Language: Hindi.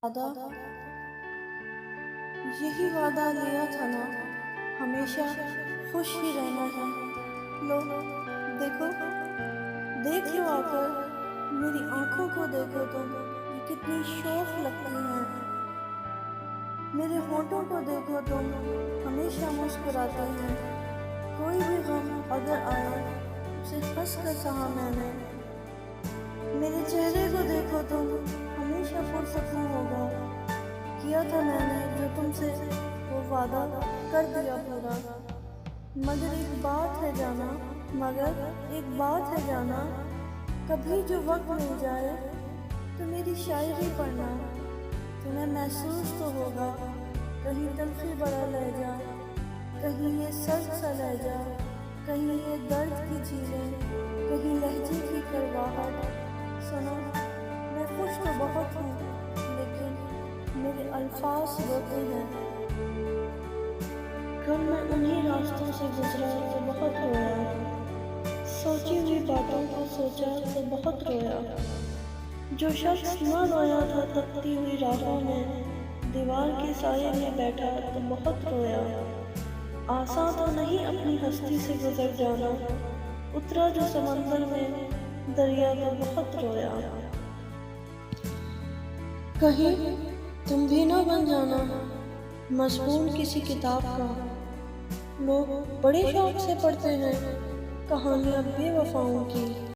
वादा यही वादा लिया था ना, हमेशा खुश ही रहना है। लो देखो, देख लो आकर, मेरी आंखों को देखो तुम, ये कितनी शौक लगती हैं। मेरे होठों को देखो तुम, हमेशा मुस्कुराते हैं। कोई भी गम अगर आए, उसे हंस कर सहा मैंने। मेरे चेहरे को देखो तुम, हमेशा पुरसुकून होगा। किया था मैंने जो तुमसे वो वादा कर दिया पूरा। मगर एक बात है जाना, कभी जो वक्त मिल जाए तो मेरी शायरी पढ़ना। तुम्हें महसूस तो होगा कहीं तलखी बड़ा लहजा, कहीं ये सर्द सा लहजा, कहीं ये दर्द की झीलें, कहीं लहजे की करवाहट। सुनो, मैं खुश तो बहुत हूँ, लेकिन मेरे अल्फाज रोते हैं। कल मैं उन्हीं रास्तों से गुजरा तो बहुत रोया, सोची हुई बातों को सोचा तो बहुत रोया। जो शख्स न रोया था तपती हुई राहों में, दीवार के साये में बैठा तो बहुत रोया। आसान तो नहीं अपनी हस्ती से गुजर जाना, उतरा जो समंदर में दरिया तो बहुत रोया। कहीं तुम भी ना बन जाना मजबूर किसी किताब का। लोग बड़े शौक से पढ़ते हैं कहानियां बेवफाओं की।